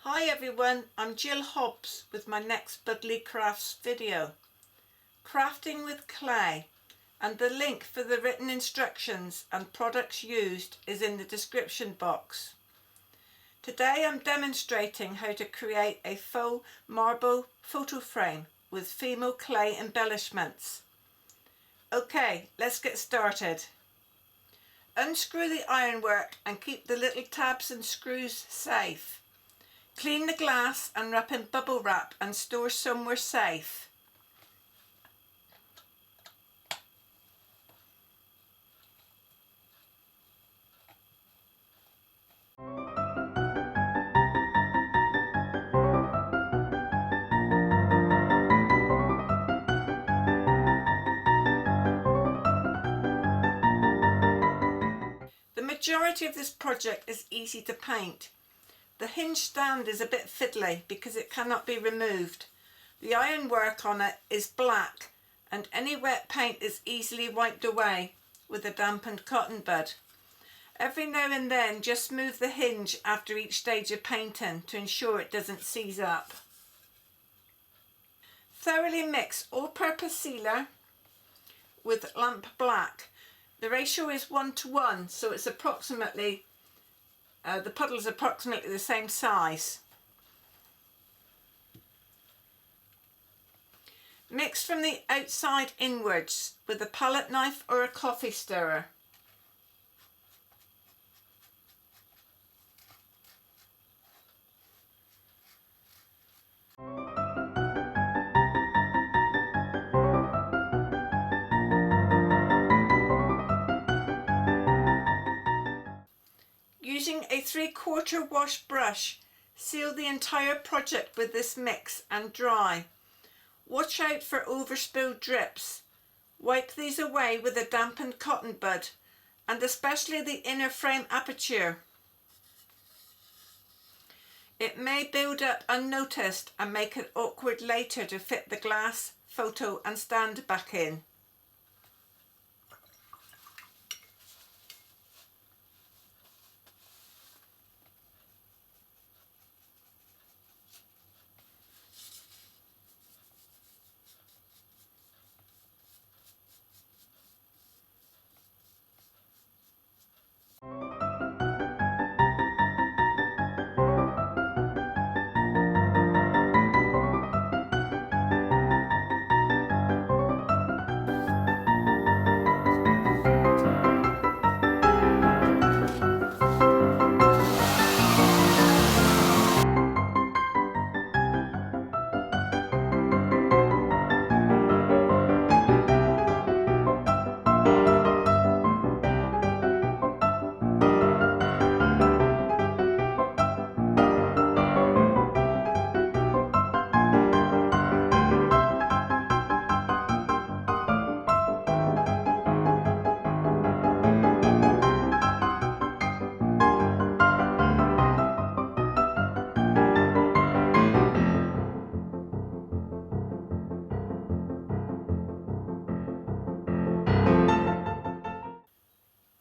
Hi everyone, I'm Gill Hobbs with my next Budley Crafts video. Crafting with clay, and the link for the written instructions and products used is in the description box. Today I'm demonstrating how to create a faux marble photo frame with Fimo clay embellishments. Okay, let's get started. Unscrew the ironwork and keep the little tabs and screws safe. Clean the glass and wrap in bubble wrap and store somewhere safe. The majority of this project is easy to paint. The hinge stand is a bit fiddly because it cannot be removed. The ironwork on it is black and any wet paint is easily wiped away with a dampened cotton bud. Every now and then just move the hinge after each stage of painting to ensure it doesn't seize up. Thoroughly mix all-purpose sealer with lamp black. The ratio is 1:1, so it's approximately the puddle's approximately the same size. Mix from the outside inwards with a palette knife or a coffee stirrer. Using a 3/4 wash brush, seal the entire project with this mix and dry. Watch out for overspilled drips. Wipe these away with a dampened cotton bud, and especially the inner frame aperture. It may build up unnoticed and make it awkward later to fit the glass, photo and stand back in.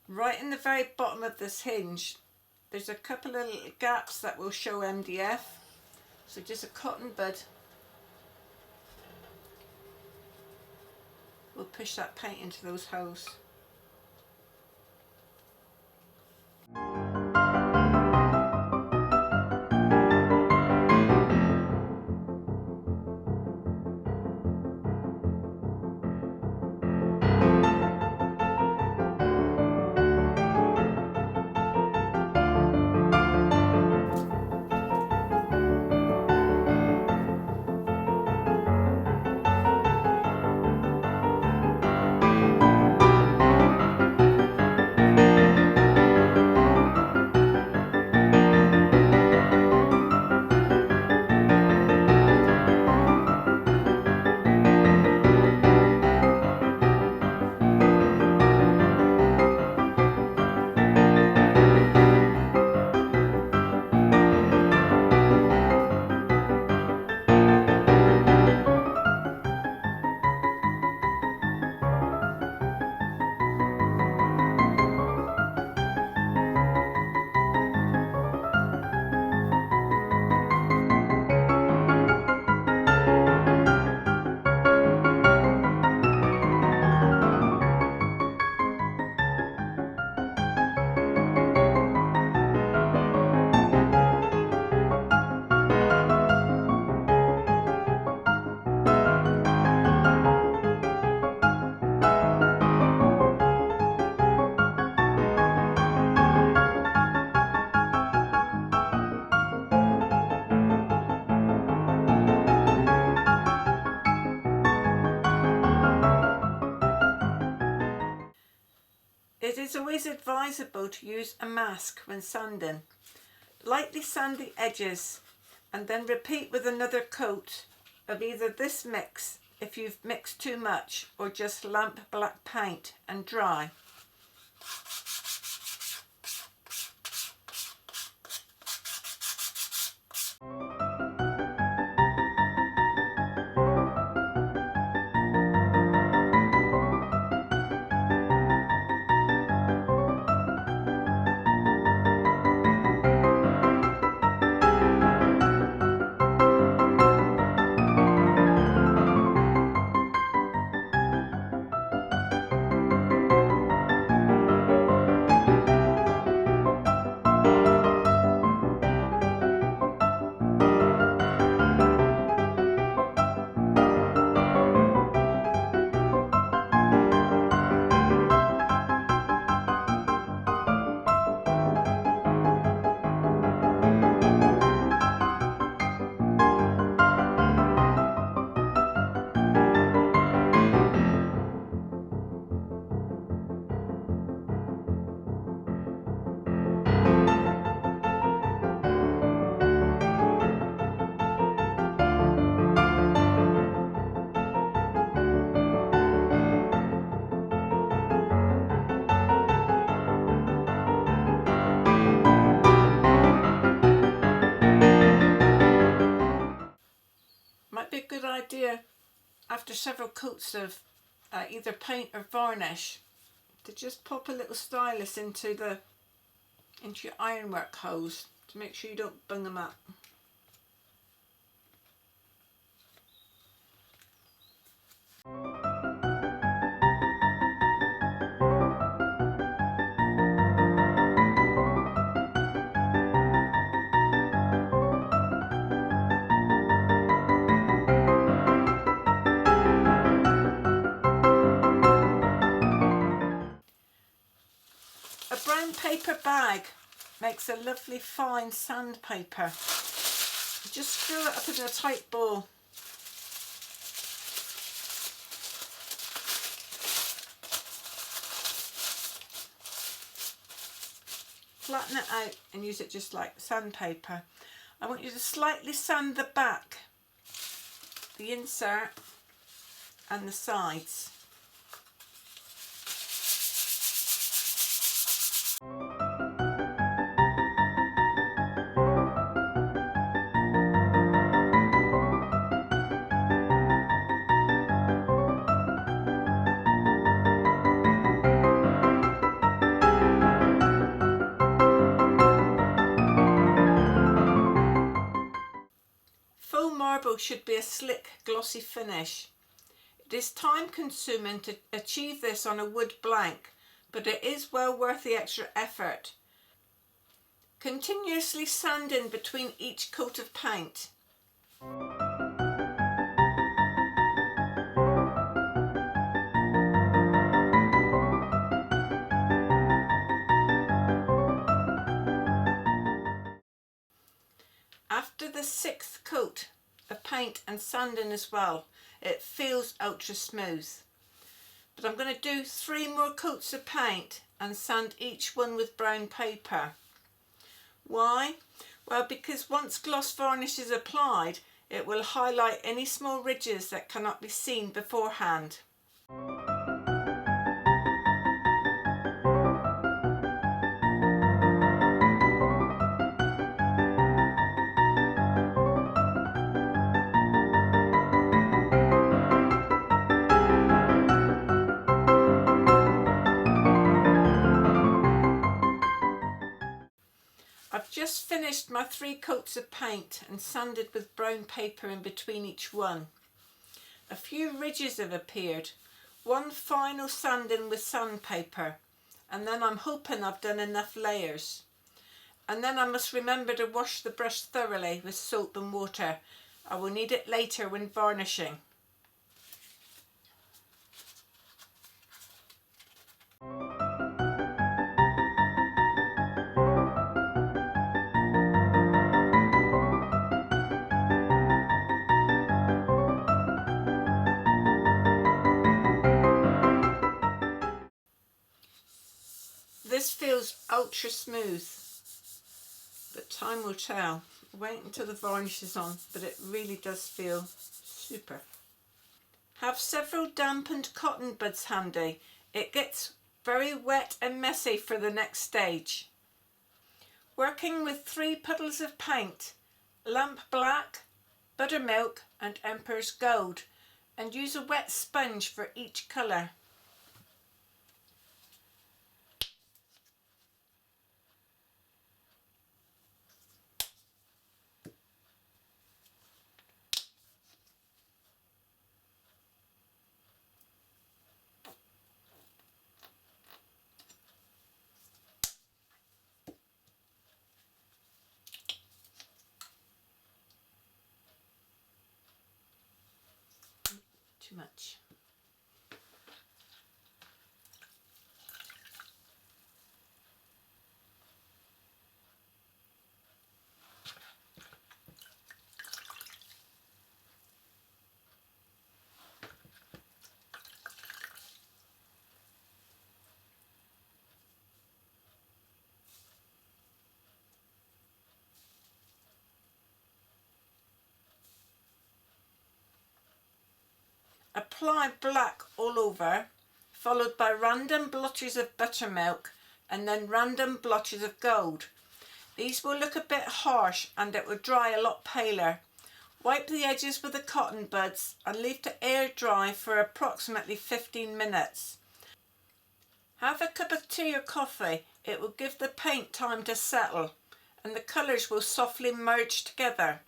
Right in the very bottom of this hinge, there's a couple of little gaps that will show MDF. So just a cotton bud will push that paint into those holes. is always advisable to use a mask when sanding. Lightly sand the edges and then repeat with another coat of either this mix if you've mixed too much, or just lamp black paint, and dry. Might be a good idea after several coats of either paint or varnish to just pop a little stylus into your ironwork hose to make sure you don't bung them up. A brown paper bag makes a lovely fine sandpaper. Just screw it up in a tight ball. Flatten it out and use it just like sandpaper. I want you to slightly sand the back, the insert and the sides. Faux marble should be a slick, glossy finish. It is time consuming to achieve this on a wood blank, but it is well worth the extra effort. Continuously sand in between each coat of paint. After the 6th coat of paint and sanding as well, it feels ultra smooth. But I'm going to do 3 more coats of paint and sand each one with brown paper. Why? Well, because once gloss varnish is applied, it will highlight any small ridges that cannot be seen beforehand. I've just finished my 3 coats of paint and sanded with brown paper in between each one. A few ridges have appeared, one final sanding with sandpaper, and then I'm hoping I've done enough layers. And then I must remember to wash the brush thoroughly with soap and water. I will need it later when varnishing. feels ultra smooth, but time will tell. Wait until the varnish is on, but it really does feel super. Have several dampened cotton buds handy. It gets very wet and messy for the next stage. Working with 3 puddles of paint, lamp black, buttermilk and Emperor's Gold, and use a wet sponge for each colour. Too much. Apply black all over, followed by random blotches of buttermilk and then random blotches of gold. These will look a bit harsh and it will dry a lot paler. Wipe the edges with the cotton buds and leave to air dry for approximately 15 minutes. Have a cup of tea or coffee. It will give the paint time to settle and the colours will softly merge together.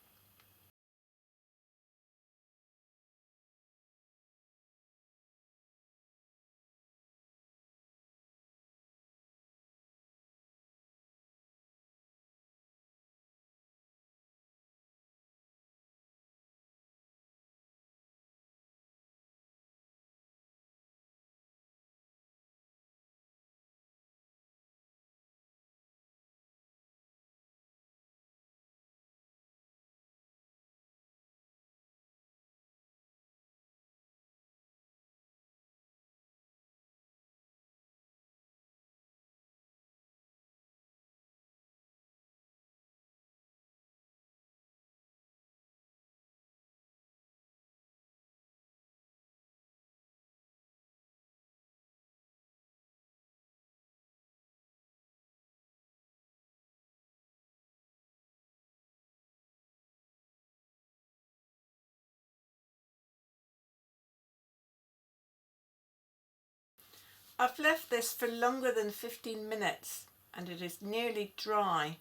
I've left this for longer than 15 minutes and it is nearly dry.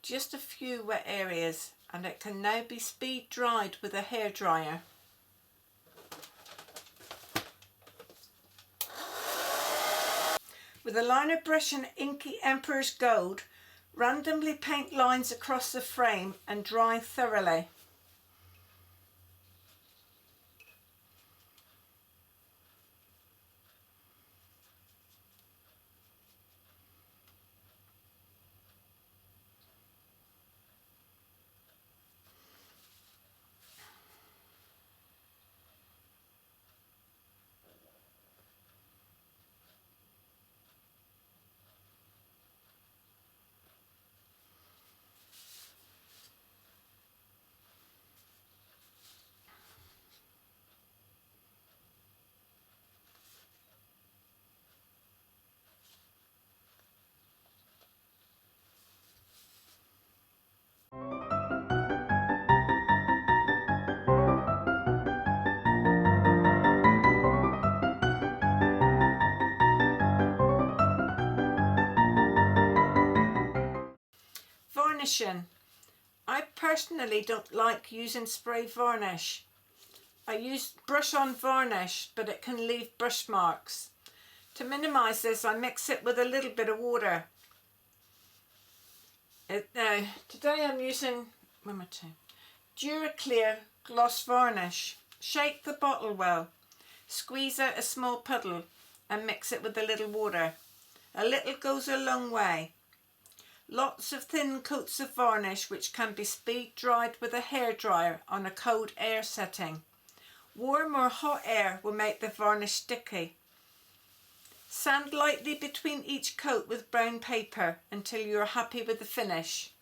Just a few wet areas and it can now be speed dried with a hairdryer. With a liner brush and inky Emperor's Gold, randomly paint lines across the frame and dry thoroughly. Varnishing. I personally don't like using spray varnish. I use brush on varnish, but it can leave brush marks. To minimise this, I mix it with a little bit of water. Today I'm using Duraclear gloss varnish. Shake the bottle well. Squeeze out a small puddle and mix it with a little water. A little goes a long way. Lots of thin coats of varnish which can be speed dried with a hairdryer on a cold air setting. Warm or hot air will make the varnish sticky. Sand lightly between each coat with brown paper until you're happy with the finish.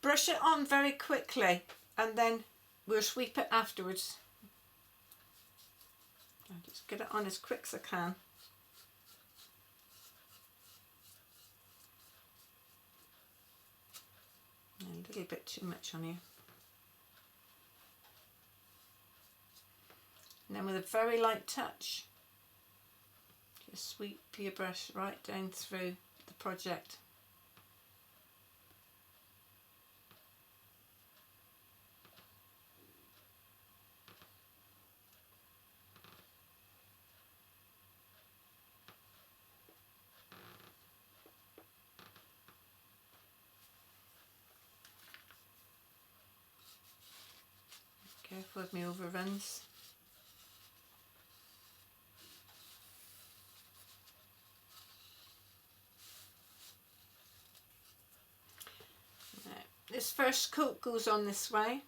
Brush it on very quickly and then we'll sweep it afterwards. I'll just get it on as quick as I can. A little bit too much on here. And then with a very light touch, just sweep your brush right down through the project. Careful with my overruns. Now, this first coat goes on this way,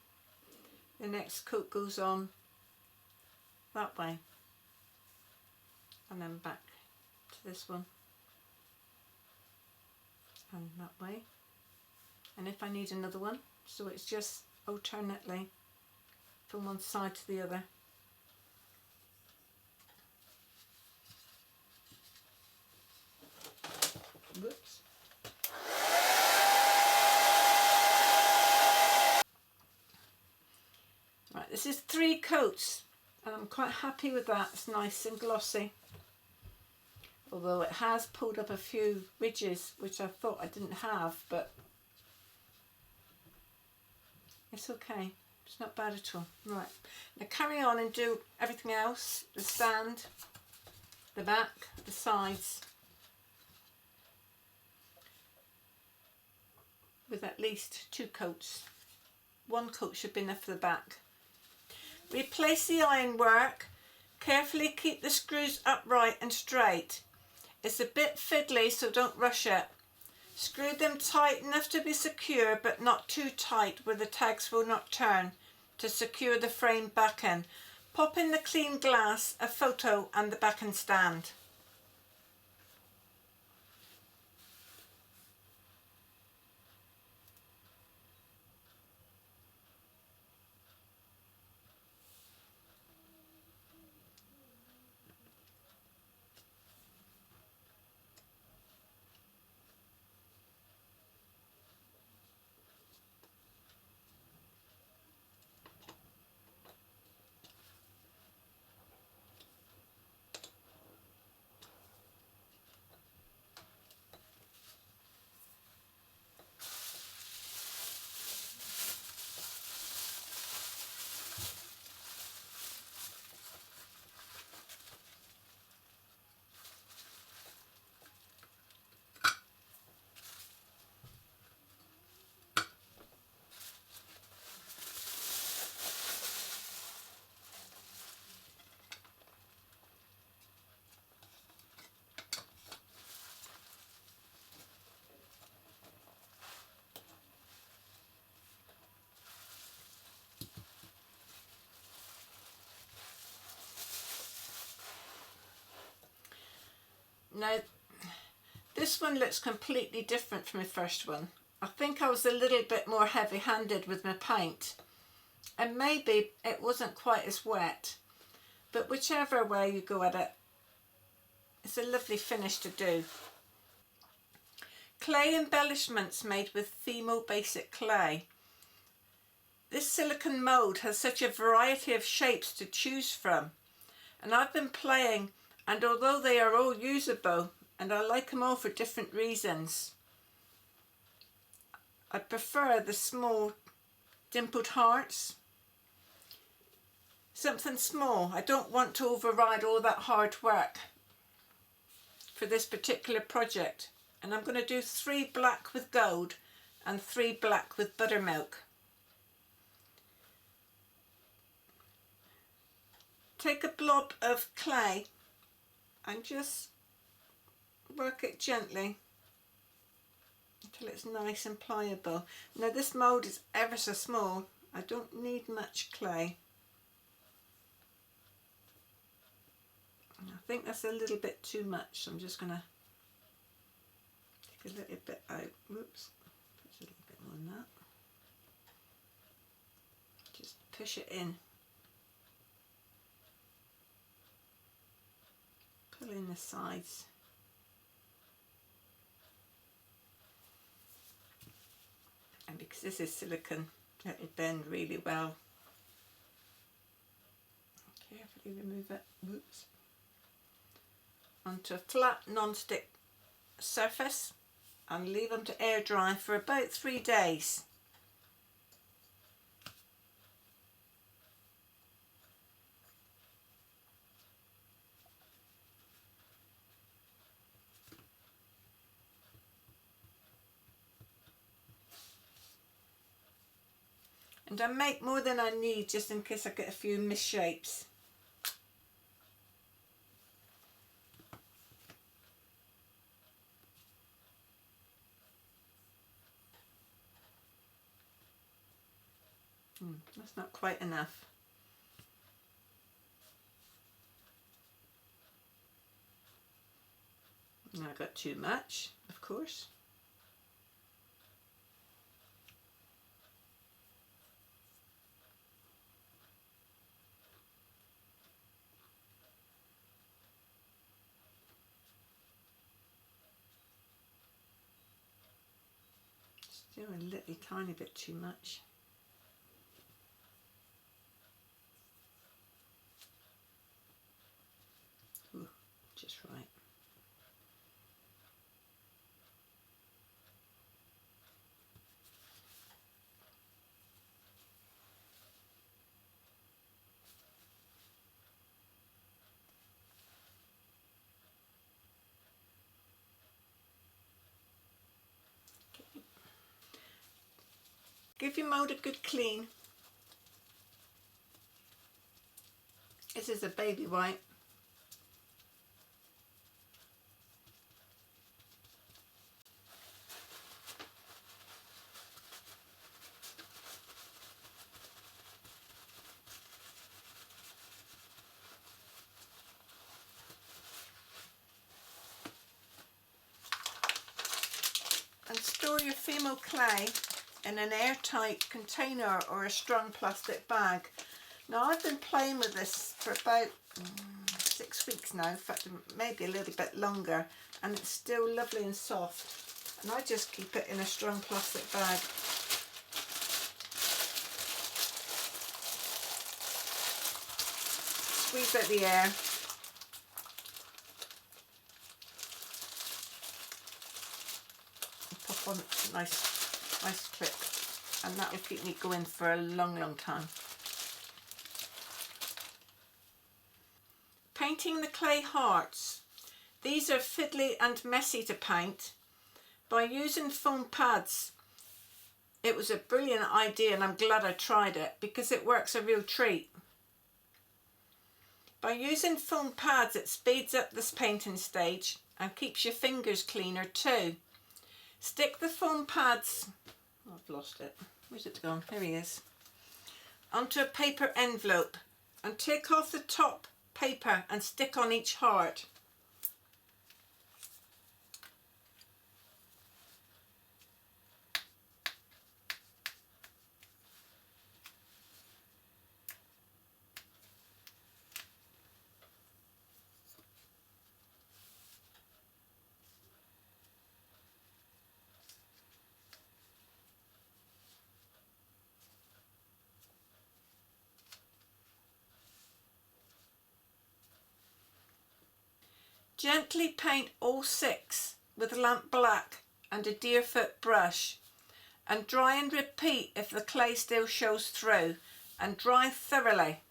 the next coat goes on that way, and then back to this one, and that way, and if I need another one, so it's just alternately from one side to the other. Whoops. Right, this is 3 coats and I'm quite happy with that. It's nice and glossy, although it has pulled up a few ridges which I thought I didn't have, but it's okay. It's not bad at all. Right, now carry on and do everything else. The stand, the back, the sides, with at least 2 coats. 1 coat should be enough for the back. Replace the ironwork. Carefully keep the screws upright and straight. It's a bit fiddly, so don't rush it. Screw them tight enough to be secure, but not too tight where the tags will not turn, to secure the frame backing. Pop in the clean glass, a photo and the backing stand. Now, this one looks completely different from my first one. I think I was a little bit more heavy-handed with my paint, and maybe it wasn't quite as wet, but whichever way you go at it, it's a lovely finish to do. Clay embellishments made with Fimo basic clay. This silicone mould has such a variety of shapes to choose from, and I've been playing, and although they are all usable and I like them all for different reasons, I prefer the small dimpled hearts, something small. I don't want to override all that hard work for this particular project. And I'm going to do 3 black with gold and 3 black with buttermilk. Take a blob of clay and just work it gently until it's nice and pliable. Now this mould is ever so small. I don't need much clay. I think that's a little bit too much, so I'm just going to take a little bit out. Whoops, put a little bit more than that. Just push it in. Pull in the sides. And because this is silicone, it'll bend really well. Carefully remove it. Whoops. Onto a flat non-stick surface and leave them to air dry for about 3 days. And I make more than I need just in case I get a few misshapes. That's not quite enough. Now I got too much, of course. Still a little tiny bit too much. Ooh, just right. Give your mould a good clean. This is a baby white. And store your Fimo clay in an airtight container or a strong plastic bag. Now I've been playing with this for about 6 weeks now, in fact maybe a little bit longer, and it's still lovely and soft. And I just keep it in a strong plastic bag. Squeeze out the air. And pop on a nice clip, and that will keep me going for a long time. Painting the clay hearts. These are fiddly and messy to paint. By using foam pads, it was a brilliant idea, and I'm glad I tried it because it works a real treat. By using foam pads, it speeds up this painting stage and keeps your fingers cleaner too. Stick the foam pads, I've lost it, where's it gone, here he is, onto a paper envelope and take off the top paper and stick on each heart. Gently paint all 6 with lamp black and a deerfoot brush, and dry and repeat if the clay still shows through, and dry thoroughly.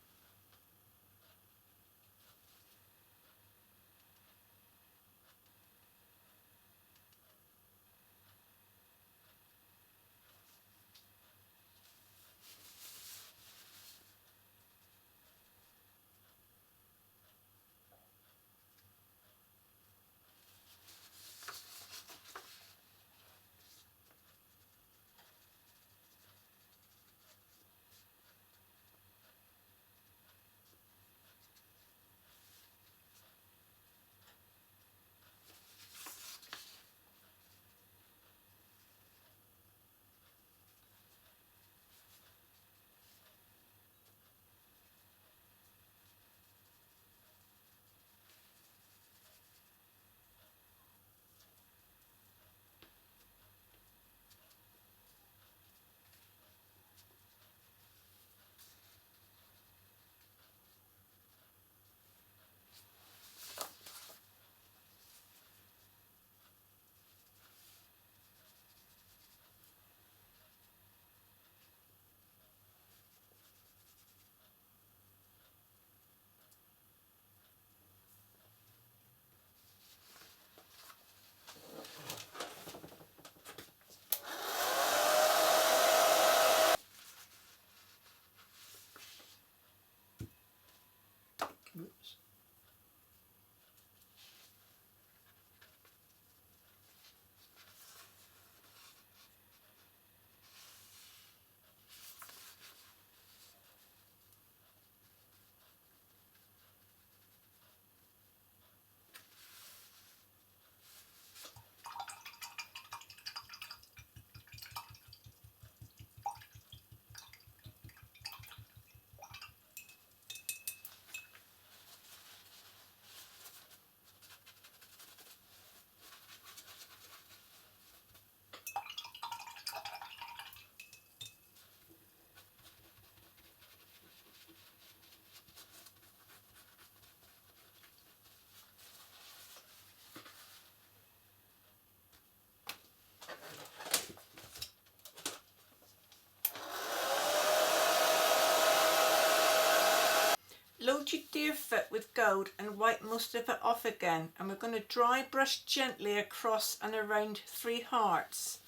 Coat your deer foot with gold and wipe most of it off again, and we're going to dry brush gently across and around 3 hearts.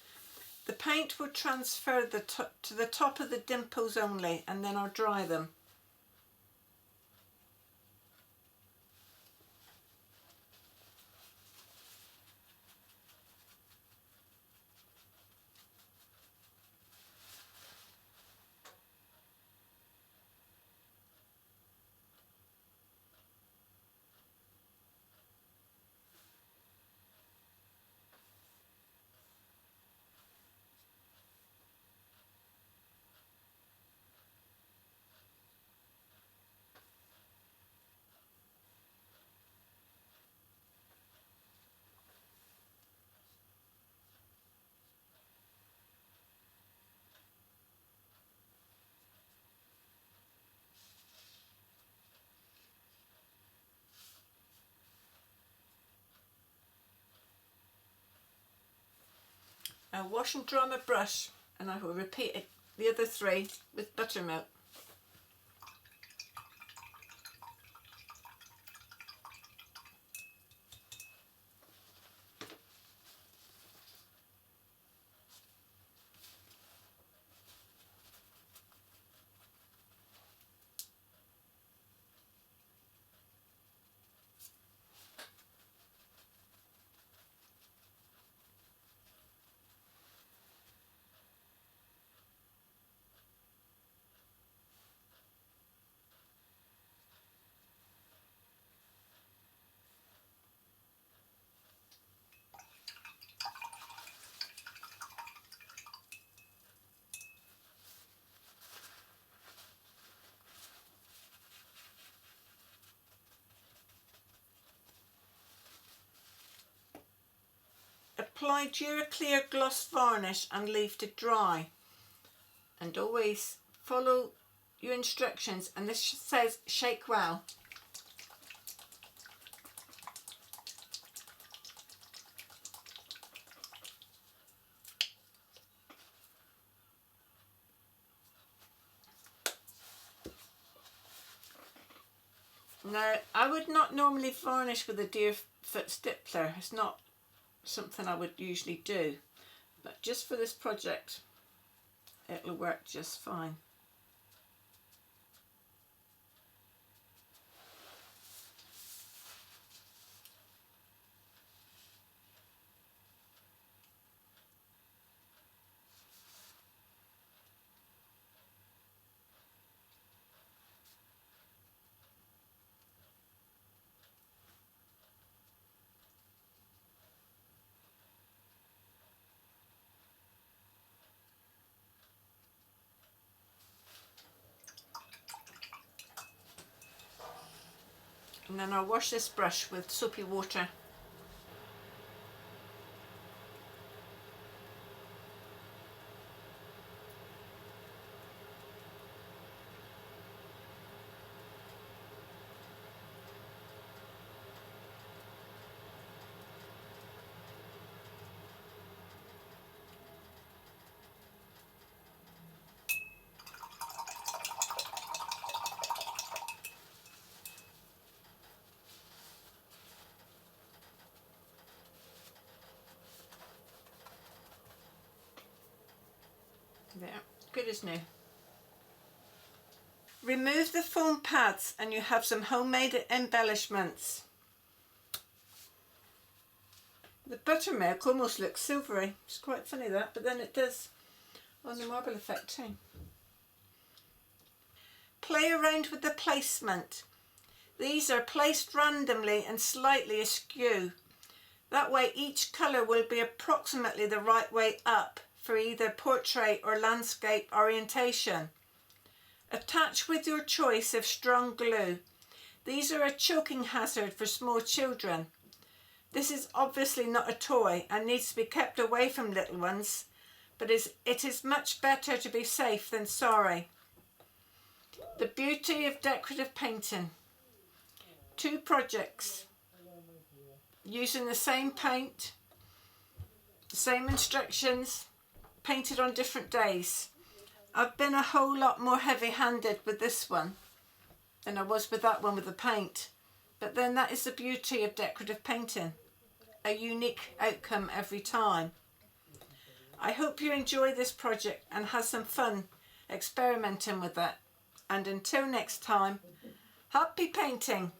The paint will transfer to the top of the dimples only, and then I'll dry them. Now wash and dry my brush, and I will repeat it, the other 3 with buttermilk. Apply Duraclear gloss varnish and leave to dry. And always follow your instructions, and this says shake well. Now, I would not normally varnish with a deer foot stippler. It's not something I would usually do, but just for this project it'll work just fine. And then I'll wash this brush with soapy water. There, good as new. Remove the foam pads and you have some homemade embellishments. The buttermilk almost looks silvery. It's quite funny that, but then it does on the marble effect too. Play around with the placement. These are placed randomly and slightly askew. That way each colour will be approximately the right way up for either portrait or landscape orientation. Attach with your choice of strong glue. These are a choking hazard for small children. This is obviously not a toy and needs to be kept away from little ones, but it is much better to be safe than sorry. The beauty of decorative painting. 2 projects using the same paint, the same instructions, painted on different days. I've been a whole lot more heavy-handed with this one. than I was with that one with the paint. But then that is the beauty of decorative painting. A unique outcome every time. I hope you enjoy this project and have some fun experimenting with it. And until next time, happy painting!